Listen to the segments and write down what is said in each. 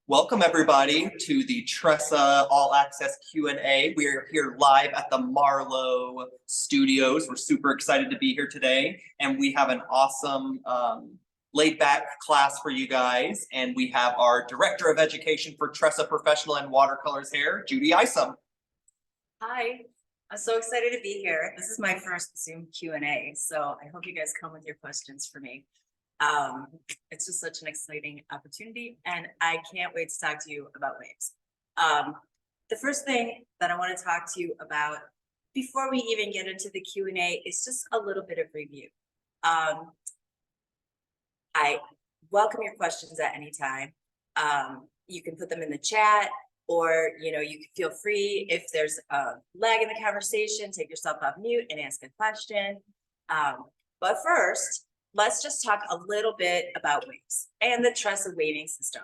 Welcome everybody to the Tressa All Access Q&A. We are here live at the Marlo studios. We're super excited to be here today, and we have an awesome laid back class for you guys. And we have our Director of Education for Tressa Professional and Watercolors here, Judi Isom. Hi, I'm so excited to be here. This is my first Zoom Q&A, so I hope you guys come with your questions for me. It's just such an exciting opportunity, and I can't wait to talk to you about waves. The first thing that I want to talk to you about before we even get into the Q&A is just a little bit of review. I welcome your questions at any time. You can put them in the chat, or you can feel free, if there's a lag in the conversation, take yourself off mute and ask a question. But first, let's just talk a little bit about waves and the Tressa waving system.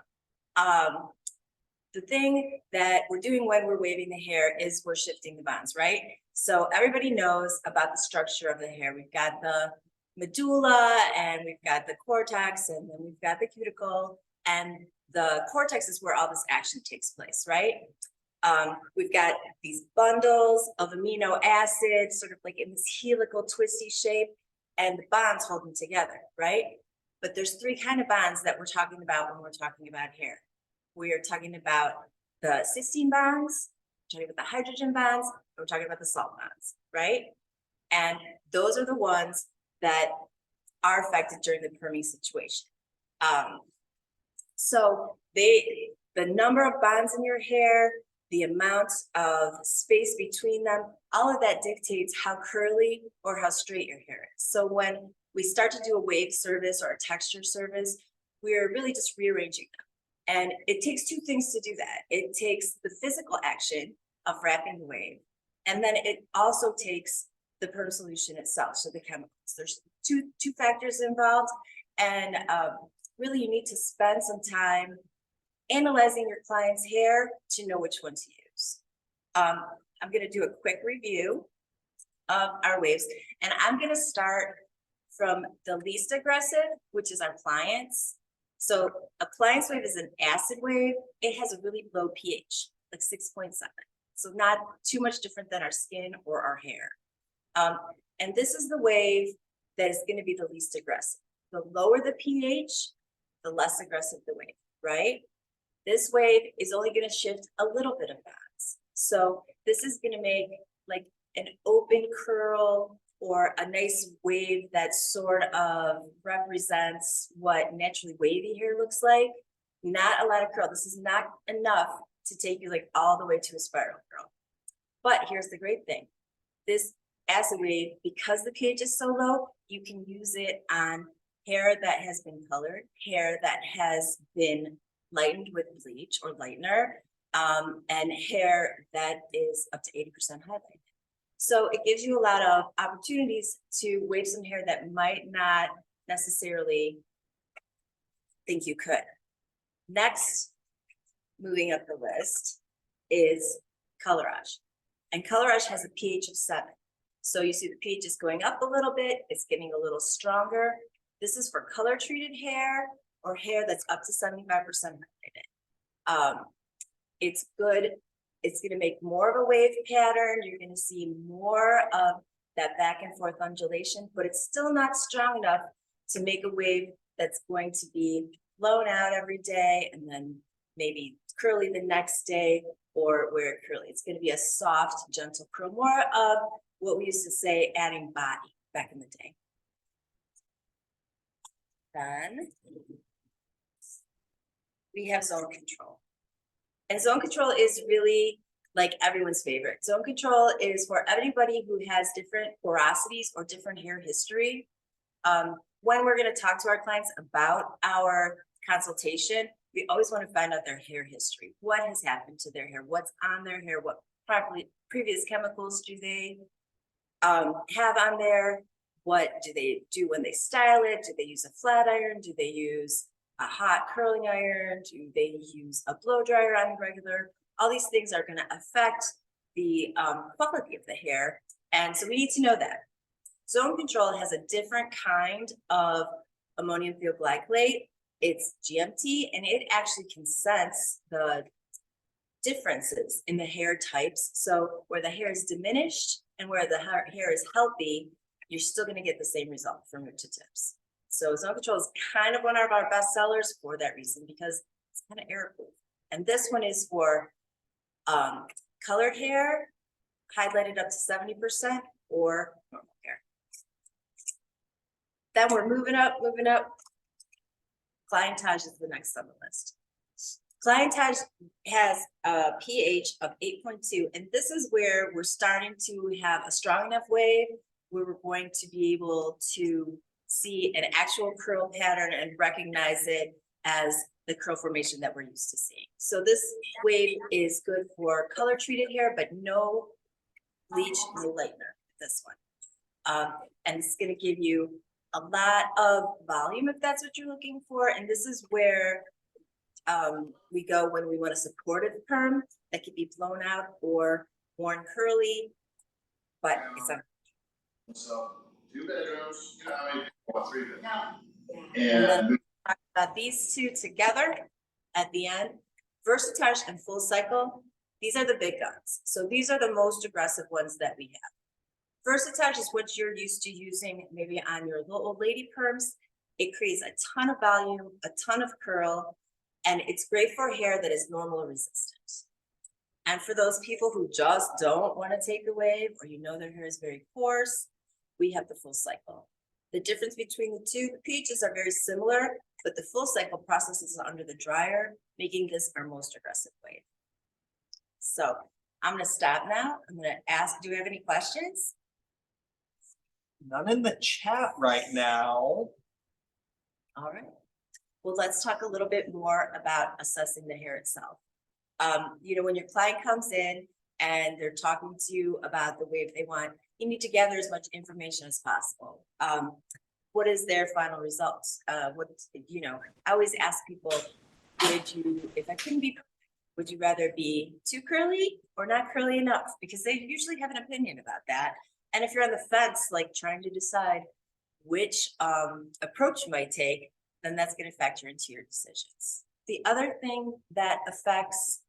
The thing that we're doing when we're waving the hair is we're shifting the bonds, right? So everybody knows about the structure of the hair. We've got the medulla, and we've got the cortex, and then we've got the cuticle, and the cortex is where all this action takes place, right? We've got these bundles of amino acids, sort of like in this helical twisty shape, and the bonds hold them together, right? But there's three kind of bonds that we're talking about when we're talking about hair. We are talking about the cysteine bonds, we're talking about the hydrogen bonds, and we're talking about the salt bonds, right? And those are the ones that are affected during the perming situation. So the number of bonds in your hair, the amount of space between them, all of that dictates how curly or how straight your hair is. So when we start to do a wave service or a texture service, we're really just rearranging them. And it takes two things to do that. It takes the physical action of wrapping the wave, and then it also takes the perm solution itself, so the chemicals. There's two factors involved, and really you need to spend some time analyzing your client's hair to know which one to use. I'm going to do a quick review of our waves, and I'm going to start from the least aggressive, which is our client's. So a client's wave is an acid wave. It has a really low pH, like 6.7. So not too much different than our skin or our hair. And this is the wave that is going to be the least aggressive. The lower the pH, the less aggressive the wave, right? This wave is only going to shift a little bit of bonds. So this is going to make like an open curl or a nice wave that sort of represents what naturally wavy hair looks like. Not a lot of curl. This is not enough to take you like all the way to a spiral curl. But here's the great thing. This acid wave, because the pH is so low, you can use it on hair that has been colored, hair that has been lightened with bleach or lightener, and hair that is up to 80% highlighted. So it gives you a lot of opportunities to wave some hair that might not necessarily think you could. Next, moving up the list, is colorage. And colorage has a pH of 7. So you see the pH is going up a little bit, it's getting a little stronger. This is for color treated hair or hair that's up to 75% highlighted. It's good. It's going to make more of a wave pattern. You're going to see more of that back and forth undulation, but it's still not strong enough to make a wave that's going to be blown out every day and then maybe curly the next day, or where curly. It's going to be a soft, gentle curl, more of what we used to say adding body back in the day. Then we have zone control. And zone control is really like everyone's favorite. Zone control is for everybody who has different porosities or different hair history. When we're going to talk to our clients about our consultation, we always want to find out their hair history. What has happened to their hair? What's on their hair? What previous chemicals do they have on there? What do they do when they style it? Do they use a flat iron? Do they use a hot curling iron? Do they use a blow dryer on the regular? All these things are going to affect the quality of the hair. And so we need to know that. Zone control has a different kind of ammonium thioglycolate It's GMT, and it actually can sense the differences in the hair types. So where the hair is diminished and where the hair is healthy, you're still gonna get the same result from root to tips. So Zone Control is kind of one of our best sellers for that reason, because it's kind of error proof. And this one is for colored hair, highlighted up to 70%, or normal hair. Then we're moving up. Clientage is the next on the list. Clientage has a pH of 8.2, and this is where we're starting to have a strong enough wave where we're going to be able to see an actual curl pattern and recognize it as the curl formation that we're used to seeing. So this wave is good for color treated hair, but no bleach, no lightener, this one. And it's gonna give you a lot of volume if that's what you're looking for. And this is where we go when we want a supportive perm that could be blown out or worn curly, but it's on. So 2 bedrooms, you know how many people, 3 bedrooms? No. And then talk about these two together at the end. Versatouch and Full Cycle, these are the big guns. So these are the most aggressive ones that we have. Versatouch is what you're used to using maybe on your little old lady perms. It creates a ton of volume, a ton of curl, and it's great for hair that is normal resistant. And for those people who just don't want to take a wave, or you know their hair is very coarse, we have the Full Cycle. The difference between the two, the peaches are very similar, but the Full Cycle processes under the dryer, making this our most aggressive wave. So I'm gonna stop now. I'm gonna ask, do we have any questions? None in the chat right now. All right. Well, let's talk a little bit more about assessing the hair itself. You know, when your client comes in and they're talking to you about the wave they want, you need to gather as much information as possible. What is their final results? You know, I always ask people, if I couldn't be, would you rather be too curly or not curly enough? Because they usually have an opinion about that. And if you're on the fence, like trying to decide which approach you might take, then that's going to factor into your decisions. The other thing that affects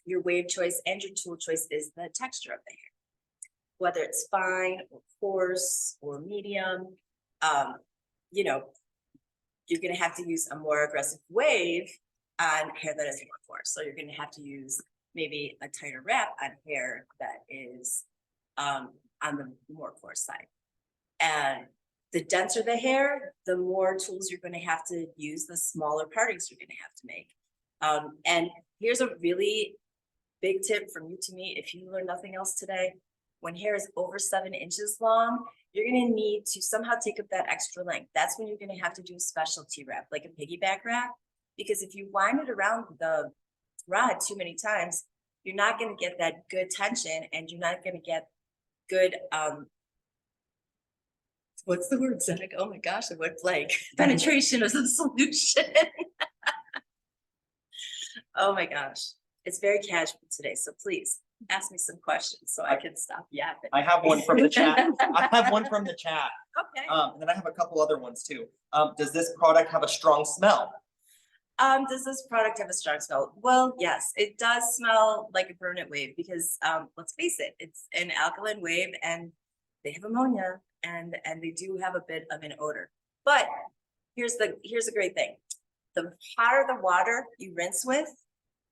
your wave choice and your tool choice is the texture of the hair. Whether it's fine or coarse or medium, you know, you're going to have to use a more aggressive wave on hair that is more coarse. So you're going to have to use maybe a tighter wrap on hair that is on the more coarse side. And the denser the hair, the more tools you're going to have to use, the smaller partings you're going to have to make. And here's a really big tip from you to me. If you learn nothing else today, when hair is over 7 inches long, you're going to need to somehow take up that extra length. That's when you're going to have to do a specialty wrap, like a piggyback wrap, because if you wind it around the rod too many times, you're not going to get that good tension, and you're not going to get good, what's the word, Zach? Oh my gosh, I went blank. Penetration of the solution. Oh my gosh, it's very casual today, so please ask me some questions so I can stop yapping. I have one from the chat. I have one from the chat. Okay. And then I have a couple other ones too. Does this product have a strong smell? Does this product have a strong smell? Well, yes, it does smell like a permanent wave because let's face it, it's an alkaline wave and they have ammonia and they do have a bit of an odor. But here's a great thing. The hotter the water you rinse with,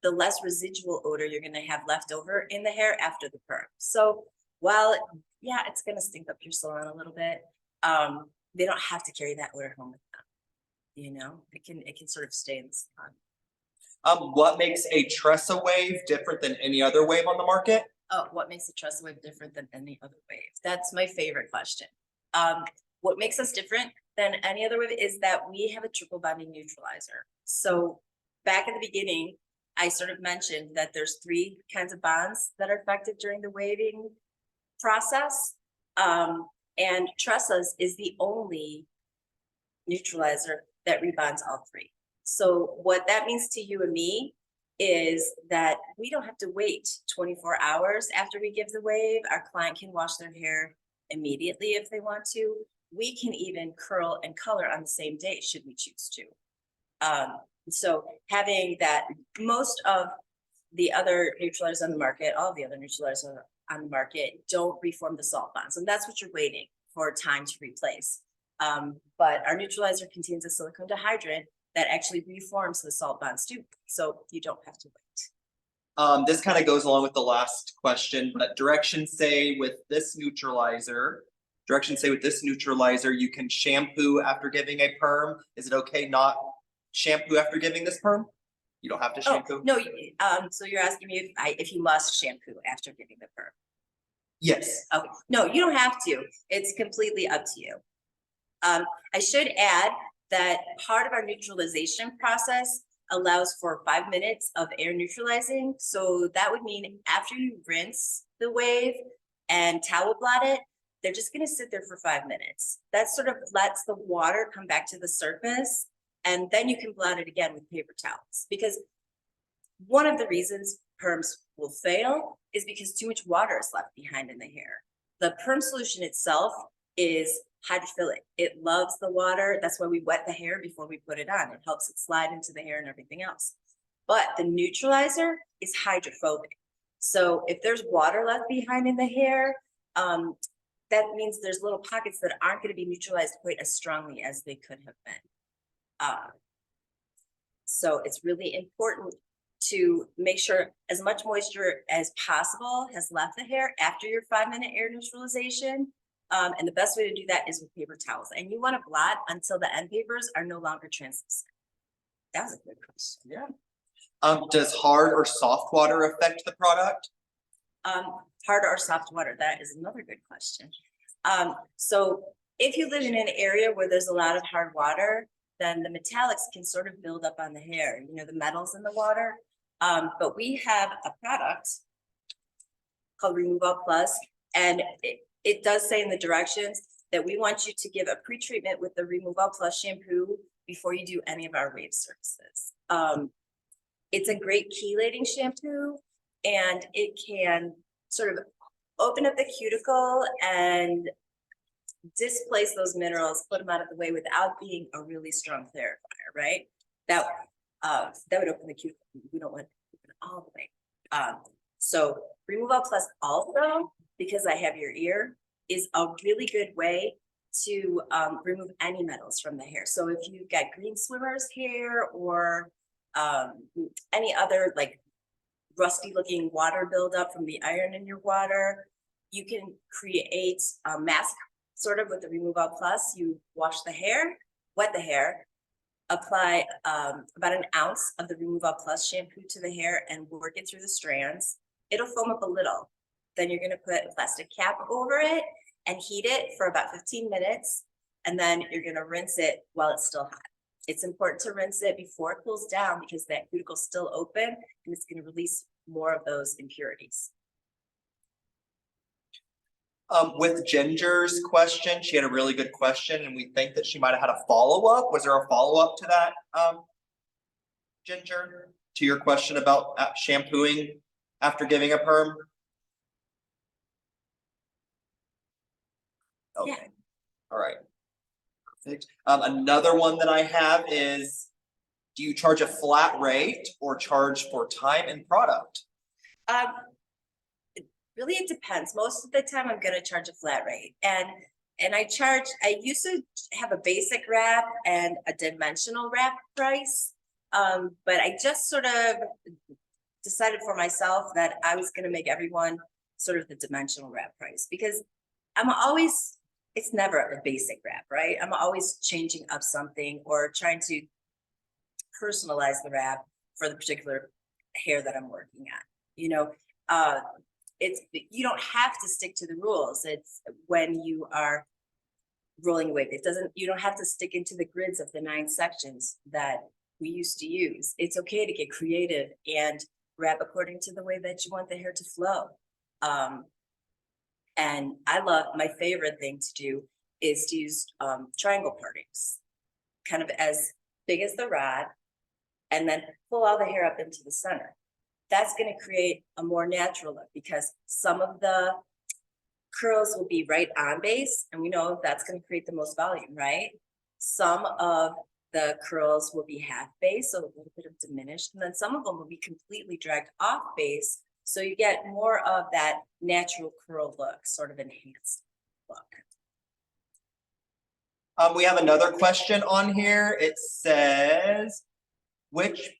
the less residual odor you're gonna have left over in the hair after the perm. So while, yeah, it's gonna stink up your salon a little bit, they don't have to carry that odor home with them. You know, it can sort of stay in the salon. What makes a Tressa wave different than any other wave on the market? Oh, what makes a Tressa wave different than any other wave? That's my favorite question. What makes us different than any other wave is that we have a triple bonding neutralizer. So back in the beginning, I sort of mentioned that there's 3 kinds of bonds that are affected during the waving process. And Tressa's is the only neutralizer that rebonds all 3. So what that means to you and me is that we don't have to wait 24 hours after we give the wave. Our client can wash their hair immediately if they want to. we can even curl and color on the same day should we choose to. So having that, most of the other neutralizers on the market, all the other neutralizers on the market don't reform the salt bonds, and that's what you're waiting for time to replace. But our neutralizer contains a silicone dehydrant that actually reforms the salt bonds too, so you don't have to wait. This kind of goes along with the last question, but directions say with this neutralizer, you can shampoo after giving a perm. Is it okay not shampoo after giving this perm? You don't have to shampoo? No, so you're asking me if you must shampoo after giving the perm? Yes. Okay, no, you don't have to. It's completely up to you. I should add that part of our neutralization process allows for 5 minutes of air neutralizing. So that would mean after you rinse the wave and towel blot it, they're just gonna sit there for 5 minutes. That sort of lets the water come back to the surface, and then you can blot it again with paper towels. Because one of the reasons perms will fail is because too much water is left behind in the hair. The perm solution itself is hydrophilic. It loves the water. That's why we wet the hair before we put it on. It helps it slide into the hair and everything else. But the neutralizer is hydrophobic. So if there's water left behind in the hair, that means there's little pockets that aren't going to be neutralized quite as strongly as they could have been. So it's really important to make sure as much moisture as possible has left the hair after your 5-minute air neutralization. And the best way to do that is with paper towels. And you want to blot until the end papers are no longer translucent. That was a good question. Yeah. Does hard or soft water affect the product? Hard or soft water, that is another good question. So if you live in an area where there's a lot of hard water, then the metallics can sort of build up on the hair, you know, the metals in the water. But we have a product called Remove All Plus, and it does say in the directions that we want you to give a pre-treatment with the Remove All Plus shampoo before you do any of our wave services. It's a great chelating shampoo, and it can sort of open up the cuticle and displace those minerals, put them out of the way without being a really strong clarifier, right? That would open the cuticle. We don't want to open it all the way. So Remove All Plus also, because I have your ear, is a really good way to remove any metals from the hair. So if you've got green swimmer's hair or any other like rusty looking water buildup from the iron in your water, you can create a mask sort of with the Remove All Plus. You wash the hair, wet the hair, apply about an ounce of the Remove All Plus shampoo to the hair and work it through the strands. It'll foam up a little. Then you're gonna put a plastic cap over it and heat it for about 15 minutes. And then you're gonna rinse it while it's still hot. It's important to rinse it before it cools down because that cuticle's still open and it's gonna release more of those impurities. With Ginger's question, she had a really good question, and we think that she might have had a follow-up. Was there a follow-up to that, Ginger, to your question about shampooing after giving a perm? Okay. Yeah. All right. Perfect. Another one that I have is, do you charge a flat rate or charge for time and product? Really, it depends. Most of the time I'm gonna charge a flat rate. And I used to have a basic wrap and a dimensional wrap price. But I just sort of decided for myself that I was gonna make everyone sort of the dimensional wrap price, because it's never a basic wrap, right? I'm always changing up something or trying to personalize the wrap for the particular hair that I'm working on. You know, you don't have to stick to the rules. It's when you are rolling away. You don't have to stick into the grids of the 9 sections that we used to use. It's okay to get creative and wrap according to the way that you want the hair to flow. And my favorite thing to do is to use triangle partings, kind of as big as the rod, and then pull all the hair up into the center. That's going to create a more natural look because some of the curls will be right on base, and we know that's going to create the most volume, right? Some of the curls will be half base, so a little bit of diminished, and then some of them will be completely dragged off base, so you get more of that natural curl look, sort of enhanced look. We have another question on here. It says, which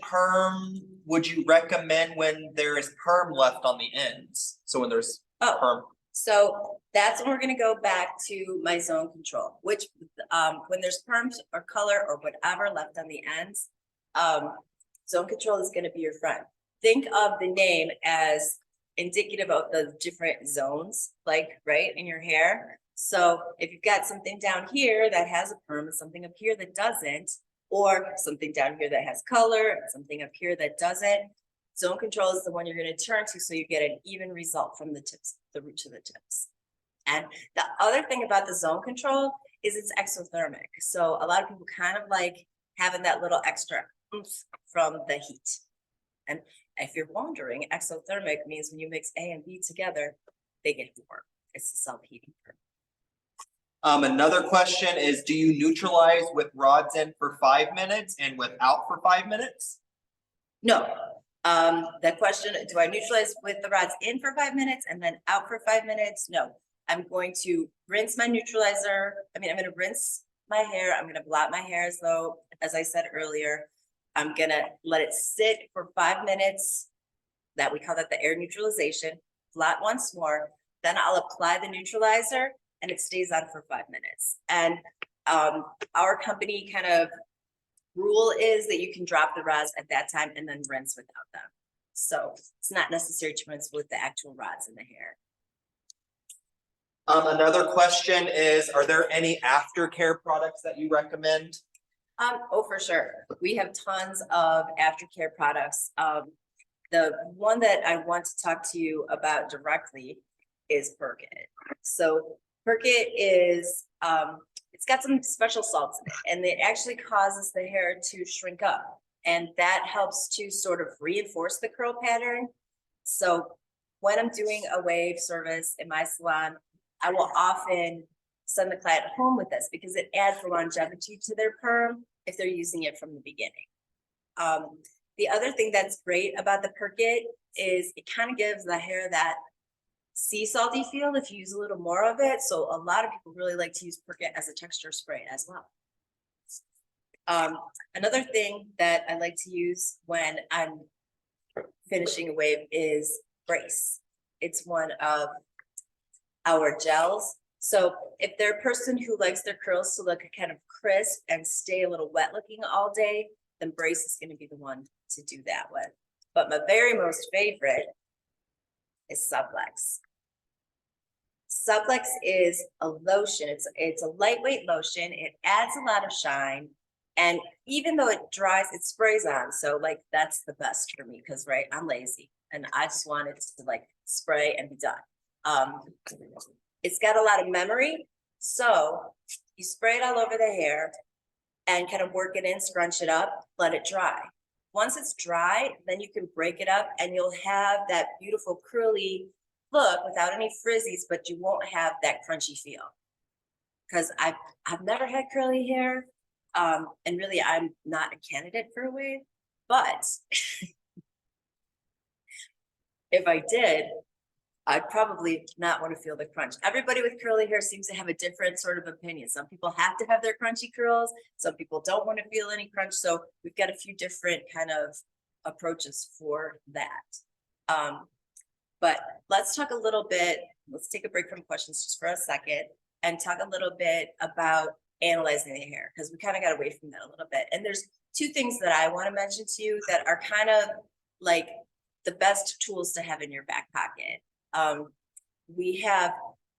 perm would you recommend when there is perm left on the ends? So when there's perm. So that's when we're gonna go back to my zone control, which when there's perms or color or whatever left on the ends, zone control is gonna be your friend. Think of the name as indicative of the different zones, like right in your hair. So if you've got something down here that has a perm and something up here that doesn't, or something down here that has color and something up here that doesn't, zone control is the one you're going to turn to, so you get an even result from the tips, the root to the tips. And the other thing about the zone control is it's exothermic. So a lot of people kind of like having that little extra oomph from the heat. And if you're wondering, exothermic means when you mix A and B together, they get warm. It's a self-heating perm. Another question is, do you neutralize with rods in for 5 minutes and without for 5 minutes? No. The question, do I neutralize with the rods in for 5 minutes and then out for 5 minutes? No. I'm going to rinse my neutralizer. I'm going to rinse my hair. I'm going to blot my hair as though, as I said earlier, I'm going to let it sit for 5 minutes. That we call that the air neutralization. Blot once more. Then I'll apply the neutralizer and it stays on for 5 minutes. And our company kind of rule is that you can drop the rods at that time and then rinse without them. So it's not necessary to rinse with the actual rods in the hair. Another question is, are there any aftercare products that you recommend? Oh, for sure. We have tons of aftercare products. The one that I want to talk to you about directly is Perkit. So Perkit is, it's got some special salts in it, and it actually causes the hair to shrink up. And that helps to sort of reinforce the curl pattern. So when I'm doing a wave service in my salon, I will often send the client home with this because it adds the longevity to their perm if they're using it from the beginning. The other thing that's great about the Perkit is it kind of gives the hair that sea salty feel if you use a little more of it. So a lot of people really like to use Perkit as a texture spray as well. Another thing that I like to use when I'm finishing a wave is Brace. It's one of our gels. So if they're a person who likes their curls to look kind of crisp and stay a little wet looking all day, then Brace is going to be the one to do that with. But my very most favorite is Sublex. Sublex is a lotion. It's a lightweight lotion. It adds a lot of shine. And even though it dries, it sprays on. So like that's the best for me because right, I'm lazy and I just want it to like spray and be done. It's got a lot of memory. So you spray it all over the hair and kind of work it in, scrunch it up, let it dry. Once it's dry, then you can break it up and you'll have that beautiful curly look without any frizzies, but you won't have that crunchy feel. Because I've never had curly hair. And really I'm not a candidate for a wave, but if I did, I'd probably not want to feel the crunch. Everybody with curly hair seems to have a different sort of opinion. Some people have to have their crunchy curls. Some people don't want to feel any crunch. So we've got a few different kind of approaches for that. But let's talk a little bit, let's take a break from questions just for a second and talk a little bit about analyzing the hair because we kind of got away from that a little bit. And there's two things that I want to mention to you that are kind of like the best tools to have in your back pocket. We have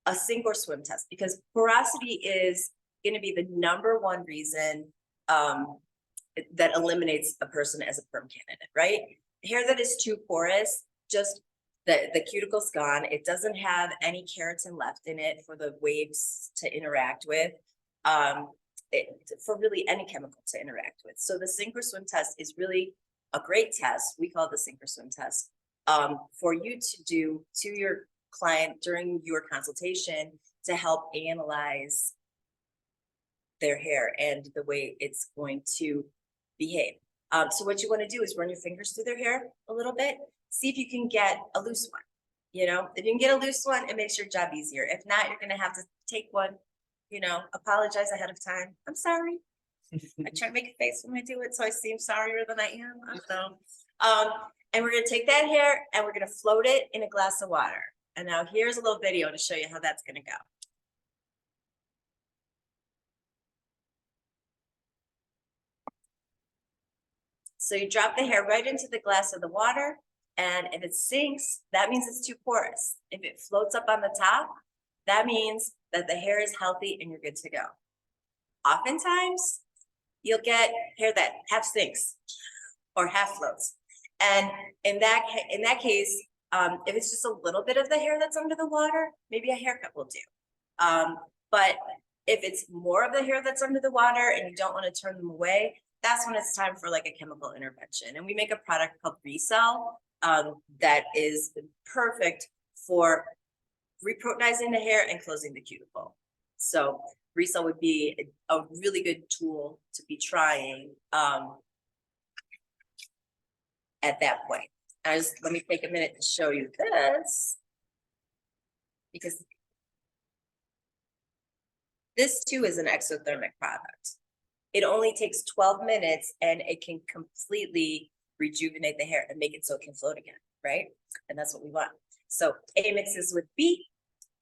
a sink or swim test because porosity is going to be the #1 reason that eliminates a person as a perm candidate, right? Hair that is too porous, just the cuticle's gone. It doesn't have any keratin left in it for the waves to interact with, for really any chemical to interact with. So the sink or swim test is really a great test. We call it the sink or swim test for you to do to your client during your consultation to help analyze their hair and the way it's going to behave. So what you want to do is run your fingers through their hair a little bit, see if you can get a loose one. You know, if you can get a loose one, it makes your job easier. If not, you're gonna have to take one, you know, apologize ahead of time. I'm sorry. I try to make a face when I do it, so I seem sorrier than I am. So, and we're gonna take that hair and we're gonna float it in a glass of water. And now here's a little video to show you how that's gonna go. So you drop the hair right into the glass of the water, and if it sinks, that means it's too porous. If it floats up on the top, that means that the hair is healthy and you're good to go. Oftentimes, you'll get hair that half sinks or half floats. And in that case, if it's just a little bit of the hair that's under the water, maybe a haircut will do. But if it's more of the hair that's under the water and you don't want to turn them away, that's when it's time for like a chemical intervention. And we make a product called Resell that is perfect for reproteinizing the hair and closing the cuticle. So Resell would be a really good tool to be trying at that point. Let me take a minute to show you this, because this too is an exothermic product. It only takes 12 minutes and it can completely rejuvenate the hair and make it so it can float again, right? And that's what we want. So A mixes with B,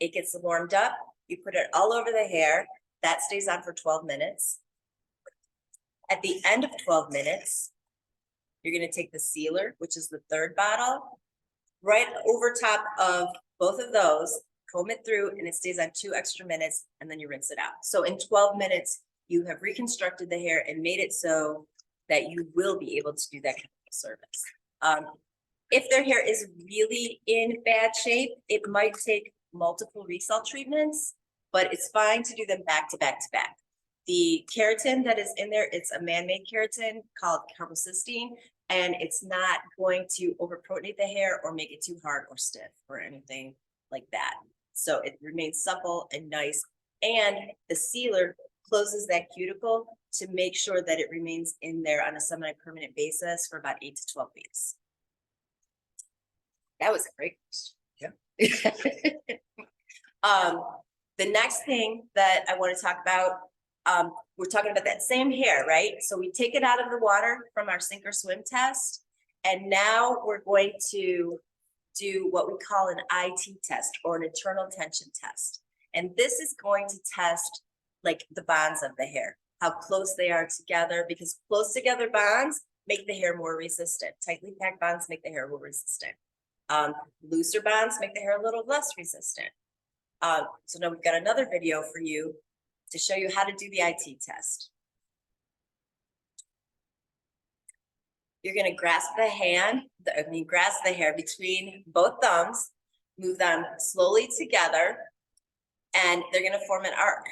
it gets warmed up, you put it all over the hair, that stays on for 12 minutes. At the end of 12 minutes, you're gonna take the sealer, which is the third bottle, right over top of both of those, comb it through, and it stays on 2 extra minutes, and then you rinse it out. So in 12 minutes, you have reconstructed the hair and made it so that you will be able to do that kind of service. If their hair is really in bad shape, it might take multiple Resell treatments, but it's fine to do them back to back to back. The keratin that is in there, it's a man-made keratin called carbocysteine, and it's not going to overprotonate the hair or make it too hard or stiff or anything like that. So it remains supple and nice. And the sealer closes that cuticle to make sure that it remains in there on a semi-permanent basis for about 8 to 12 weeks. That was a great question. Yeah. The next thing that I want to talk about, we're talking about that same hair, right? So we take it out of the water from our sink or swim test, and now we're going to do what we call an IT test, or an internal tension test. And this is going to test like the bonds of the hair, how close they are together, because close together bonds make the hair more resistant. Tightly packed bonds make the hair more resistant. Looser bonds make the hair a little less resistant. So now we've got another video for you to show you how to do the IT test. You're gonna grasp the hair between both thumbs, move them slowly together, and they're gonna form an arc.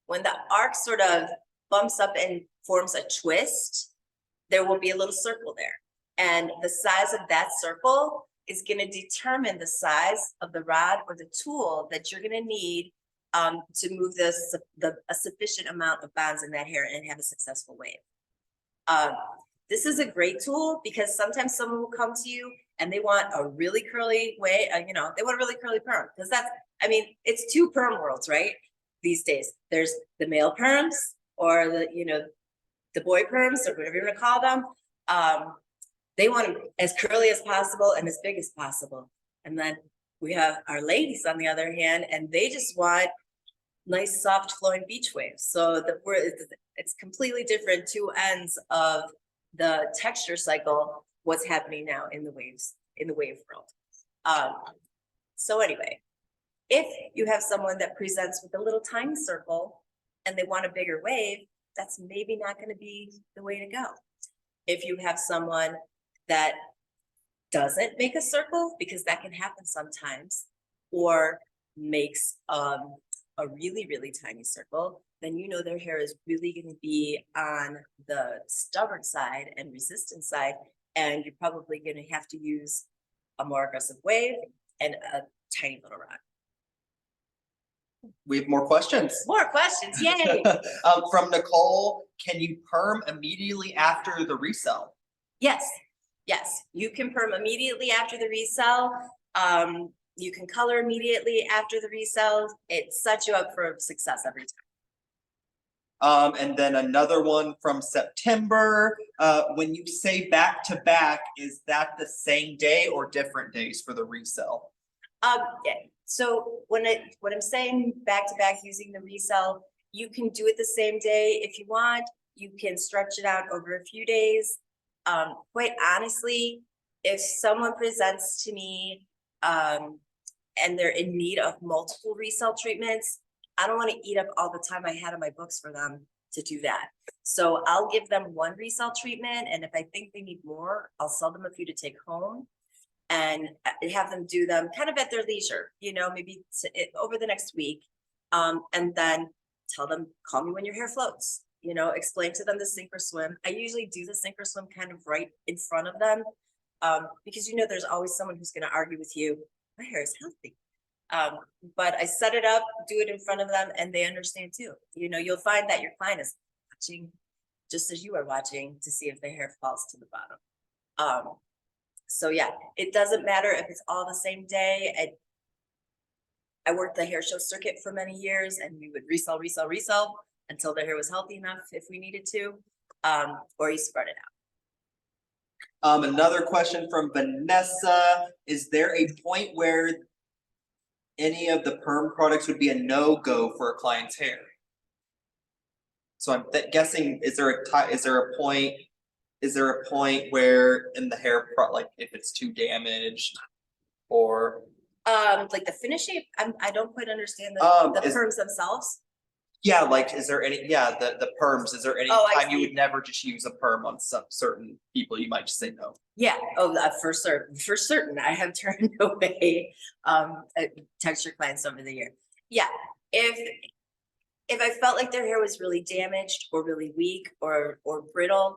When the arc sort of bumps up and forms a twist, there will be a little circle there. And the size of that circle is gonna determine the size of the rod or the tool that you're gonna need to move a sufficient amount of bonds in that hair and have a successful wave. This is a great tool because sometimes someone will come to you and they want a really curly way, they want a really curly perm, because it's 2 perm worlds, right? These days, there's the male perms or the boy perms, or whatever you want to call them. They want them as curly as possible and as big as possible. And then we have our ladies on the other hand, and they just want nice, soft, flowing beach waves. So it's completely different 2 ends of the texture cycle, what's happening now in the wave world. So anyway, if you have someone that presents with a little tiny circle and they want a bigger wave, that's maybe not going to be the way to go. If you have someone that doesn't make a circle, because that can happen sometimes, or makes a really, really tiny circle, then you know their hair is really going to be on the stubborn side and resistant side, and you're probably going to have to use a more aggressive wave and a tiny little rod. We have more questions. More questions, yay! From Nicole, can you perm immediately after the resell? Yes, yes, you can perm immediately after the resell. You can color immediately after the resell. It sets you up for success every time. And then another one from September, when you say back to back, is that the same day or different days for the resell? Yeah, so when I'm saying back to back using the resell, you can do it the same day if you want. You can stretch it out over a few days. Quite honestly, if someone presents to me and they're in need of multiple resell treatments, I don't want to eat up all the time I had on my books for them to do that. So I'll give them one resell treatment, and if I think they need more, I'll sell them a few to take home and have them do them kind of at their leisure, you know, maybe over the next week. And then tell them, call me when your hair floats, you know, explain to them the sink or swim. I usually do the sink or swim kind of right in front of them, because, you know, there's always someone who's going to argue with you, my hair is healthy. But I set it up, do it in front of them, and they understand too. You know, you'll find that your client is watching just as you are watching to see if the hair falls to the bottom. So yeah, it doesn't matter if it's all the same day. I worked the hair show circuit for many years, and we would resell until the hair was healthy enough if we needed to, or you spread it out. Another question from Vanessa, is there a point where any of the perm products would be a no-go for a client's hair? So I'm guessing, is there a point where in the hair like if it's too damaged or? Like the finish shape, I don't quite understand the perms themselves. Yeah, like is there any, the perms, is there any time you would never just use a perm on some certain people? You might just say no. Yeah, for certain, I have turned away texture clients over the year. Yeah, if I felt like their hair was really damaged or really weak or brittle,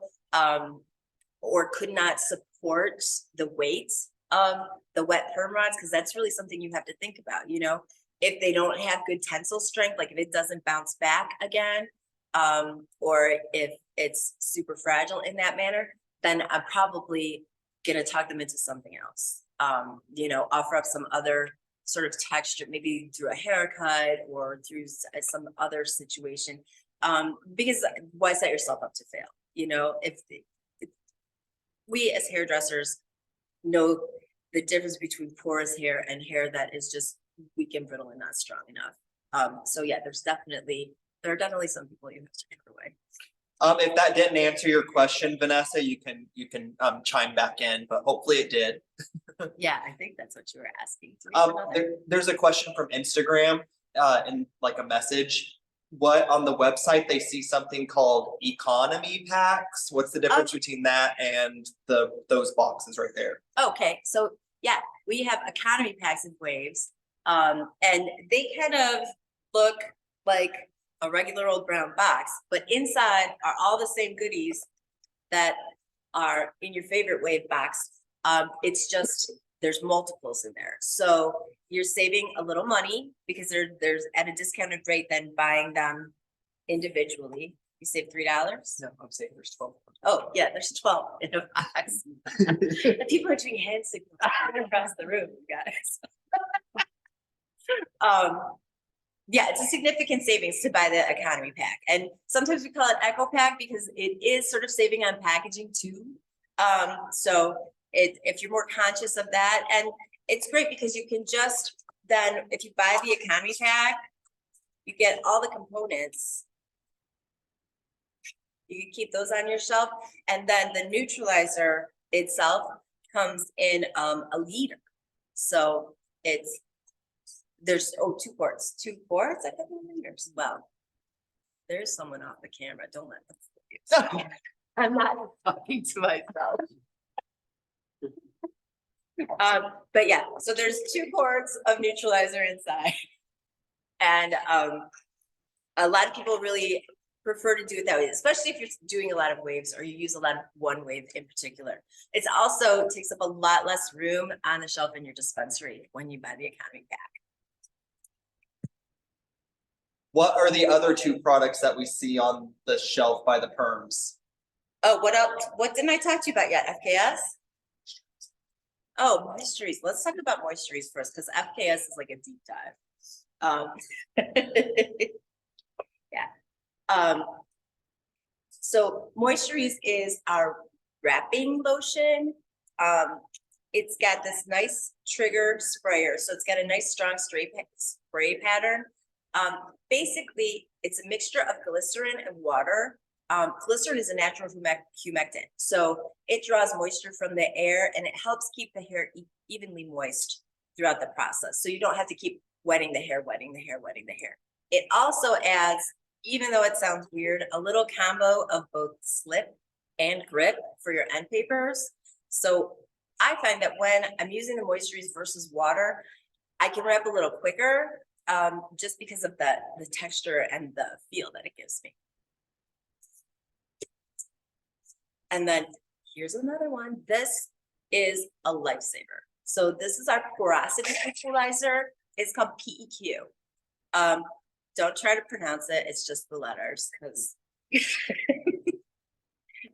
or could not support the weight of the wet perm rods, because that's really something you have to think about, you know, if they don't have good tensile strength, like if it doesn't bounce back again, or if it's super fragile in that manner, then I'm probably gonna talk them into something else. You know, offer up some other sort of texture, maybe through a haircut or through some other situation, because why set yourself up to fail? You know, if we as hairdressers know the difference between porous hair and hair that is just weak and brittle and not strong enough. So yeah, there are definitely some people you have to turn away. If that didn't answer your question, Vanessa, you can chime back in, but hopefully it did. Yeah, I think that's what you were asking. There's a question from Instagram, in like a message. What on the website they see something called economy packs? What's the difference between that and those boxes right there? Okay, so yeah, we have economy packs and waves, and they kind of look like a regular old brown box, but inside are all the same goodies that are in your favorite wave box. It's just there's multiples in there, so you're saving a little money because there's at a discounted rate than buying them individually. You save $3. No, I'm saying there's 12. Oh yeah, there's 12 in a box. People are doing hand signals across the room, guys. Yeah, it's a significant savings to buy the economy pack, and sometimes we call it eco pack because it is sort of saving on packaging too. So if you're more conscious of that, and it's great because you can just then, if you buy the economy pack, you get all the components. You can keep those on your shelf, and then the neutralizer itself comes in a liter. So there's 2 quarts. I think liters. Well, there's someone off the camera. Don't let them. I'm not talking to myself. But yeah, so there's 2 quarts of neutralizer inside, and a lot of people really prefer to do it that way, especially if you're doing a lot of waves or you use a lot of one wave in particular. It's also takes up a lot less room on the shelf in your dispensary when you buy the economy pack. What are the other two products that we see on the shelf by the perms? Oh, what else? What didn't I talk to you about yet? FKS? Oh, moisturies. Let's talk about moisturies first, because FKS is like a deep dive. Yeah. So moisturies is our wrapping lotion. It's got this nice trigger sprayer. So it's got a nice strong spray pattern. Basically, it's a mixture of glycerin and water. Glycerin is a natural humectant. So it draws moisture from the air and it helps keep the hair evenly moist throughout the process. So you don't have to keep wetting the hair. It also adds, even though it sounds weird, a little combo of both slip and grip for your end papers. So I find that when I'm using the moisturies versus water, I can wrap a little quicker, just because of the texture and the feel that it gives me. And then here's another one. This is a lifesaver. So this is our porosity neutralizer. It's called PEQ. Don't try to pronounce it. It's just the letters, because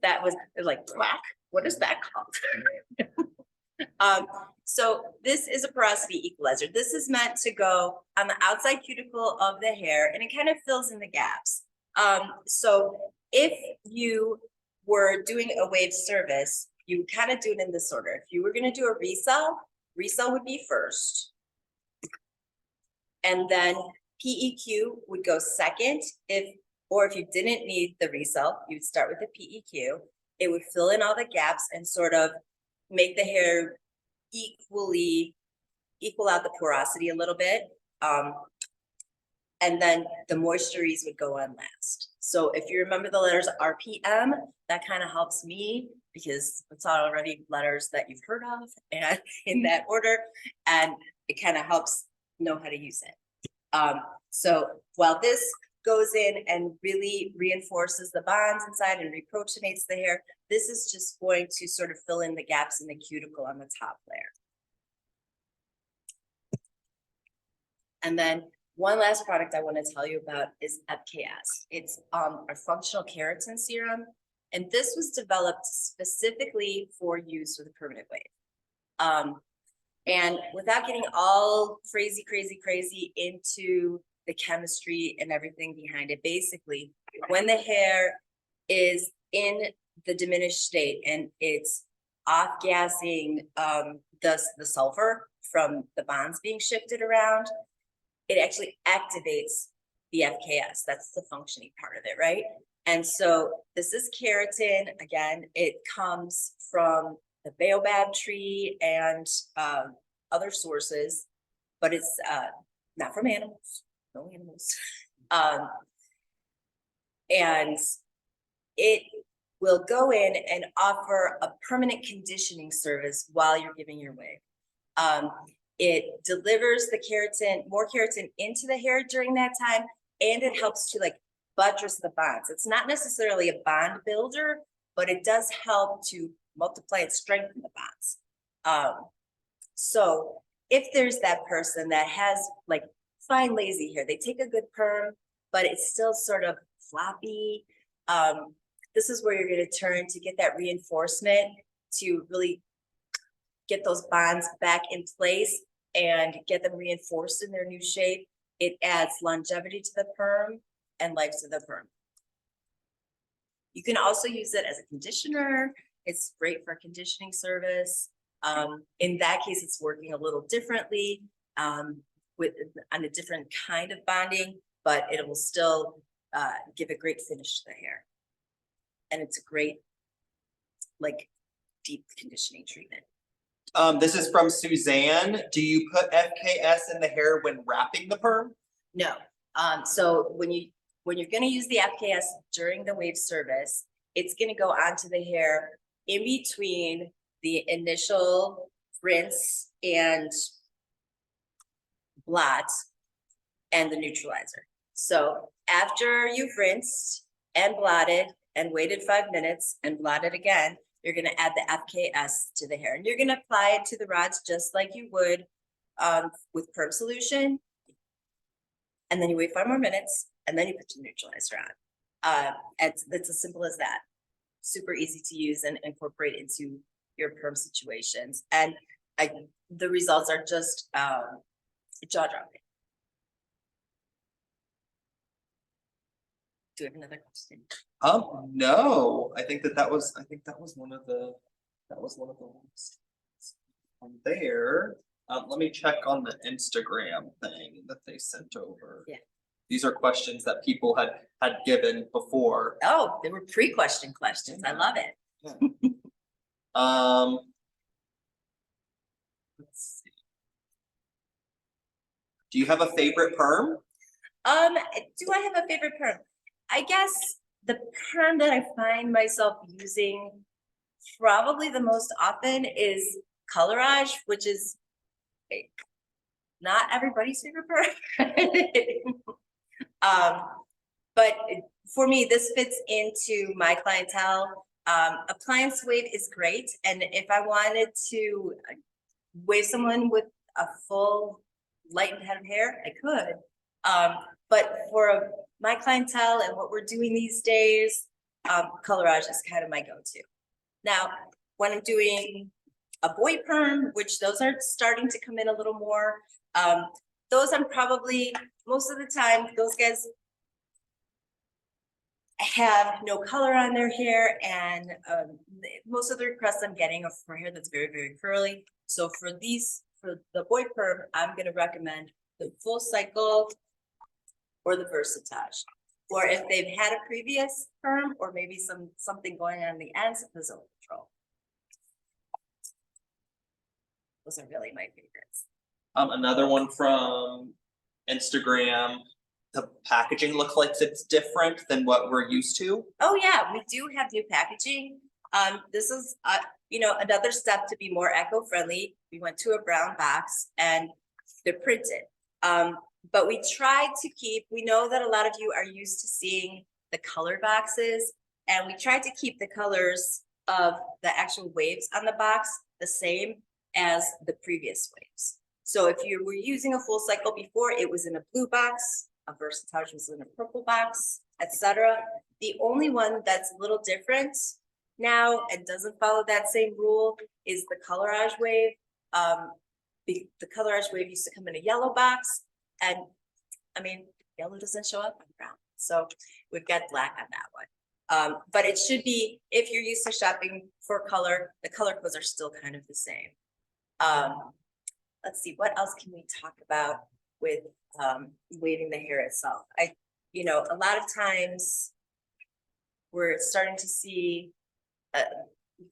that was like black. What is that called? So this is a porosity equalizer. This is meant to go on the outside cuticle of the hair, and it kind of fills in the gaps. So if you were doing a wave service, you kind of do it in this order. If you were going to do a resell would be first. And then PEQ would go second. If you didn't need the resell, you'd start with the PEQ. It would fill in all the gaps and sort of make the hair equal out the porosity a little bit. And then the moisturies would go on last. So if you remember the letters RPM, that kind of helps me because it's already letters that you've heard of and in that order, and it kind of helps know how to use it. So while this goes in and really reinforces the bonds inside and reprotonates the hair, this is just going to sort of fill in the gaps in the cuticle on the top layer. And then one last product I want to tell you about is FKS. It's our functional keratin serum, and this was developed specifically for use with a permanent wave. And without getting all crazy into the chemistry and everything behind it, basically, when the hair is in the diminished state and it's off-gassing the sulfur from the bonds being shifted around, it actually activates the FKS. That's the functioning part of it, right? And so this is keratin. Again, it comes from the baobab tree and other sources, but it's not from animals, no animals. And it will go in and offer a permanent conditioning service while you're giving your wave. It delivers the keratin, more keratin into the hair during that time, and it helps to like buttress the bonds. It's not necessarily a bond builder, but it does help to multiply and strengthen the bonds. So if there's that person that has like fine lazy hair, they take a good perm, but it's still sort of floppy, this is where you're going to turn to get that reinforcement to really get those bonds back in place and get them reinforced in their new shape. It adds longevity to the perm and life to the perm. You can also use it as a conditioner. It's great for a conditioning service. In that case, it's working a little differently on a different kind of bonding, but it will still give a great finish to the hair. And it's a great, like, deep conditioning treatment. This is from Suzanne. Do you put FKS in the hair when wrapping the perm? No. So when you're going to use the FKS during the wave service, it's going to go onto the hair in between the initial rinse and blot and the neutralizer. So after you've rinsed and blotted and waited 5 minutes and blotted again, you're gonna add the FKS to the hair, and you're gonna apply it to the rods just like you would with perm solution. And then you wait 5 more minutes, and then you put your neutralizer on. It's as simple as that. Super easy to use and incorporate into your perm situations. And the results are just jaw-dropping. Do you have another question? No, I think that was one of the ones on there. Let me check on the Instagram thing that they sent over. Yeah. These are questions that people had given before. Oh, they were pre-question questions. I love it. Let's see. Do you have a favorite perm? Do I have a favorite perm? I guess the perm that I find myself using probably the most often is colorage, which is not everybody's favorite perm. But for me, this fits into my clientele. Appliance wave is great, and if I wanted to wave someone with a full lightened head of hair, I could. But for my clientele and what we're doing these days, colorage is kind of my go-to. Now, when I'm doing a boy perm, which those are starting to come in a little more, those I'm probably, most of the time, those guys have no color on their hair, and most of the requests I'm getting are for hair that's very, very curly. So for the boy perm, I'm gonna recommend the full cycle or the Versatage. Or if they've had a previous perm or maybe something going on the ends, the zone control. Those are really my favorites. Another one from Instagram. The packaging looks like it's different than what we're used to. Oh yeah, we do have new packaging. This is another step to be more eco-friendly. We went to a brown box and they're printed. But we tried to keep, we know that a lot of you are used to seeing the color boxes, and we tried to keep the colors of the actual waves on the box the same as the previous waves. So if you were using a full cycle before, it was in a blue box, a Versatage was in a purple box, etc. The only one that's a little different now and doesn't follow that same rule is the colorage wave. The colorage wave used to come in a yellow box, and I mean, yellow doesn't show up on brown. So we've got black on that one. But it should be, if you're used to shopping for color, the color codes are still kind of the same. Let's see, what else can we talk about with waving the hair itself? A lot of times we're starting to see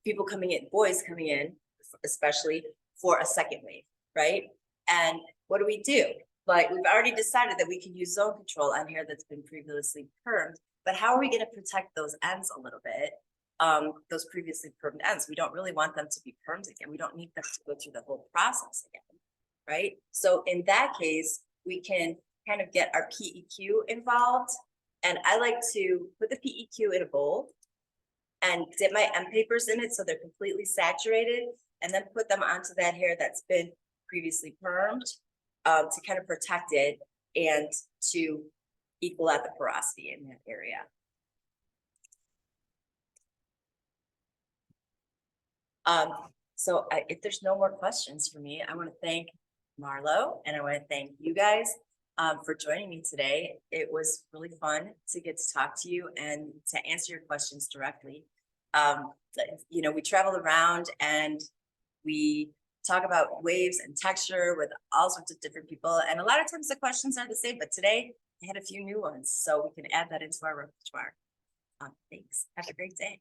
people coming in, boys coming in, especially for a second wave, right? And what do? But we've already decided that we can use zone control on hair that's been previously permed, but how are we going to protect those ends a little bit? Those previously permed ends, we don't really want them to be permed again. We don't need them to go through the whole process again, right? So in that case, we can kind of get our PEQ involved. And I like to put the PEQ in a bowl and dip my end papers in it so they're completely saturated, and then put them onto that hair that's been previously permed to kind of protect it and to equal out the porosity in that area. So if there's no more questions for me, I want to thank Marlo and I want to thank you guys for joining me today. It was really fun to get to talk to you and to answer your questions directly. We travel around and we talk about waves and texture with all sorts of different people. And a lot of times the questions are the same, but today I had a few new ones, so we can add that into our repertoire. Thanks. Have a great day.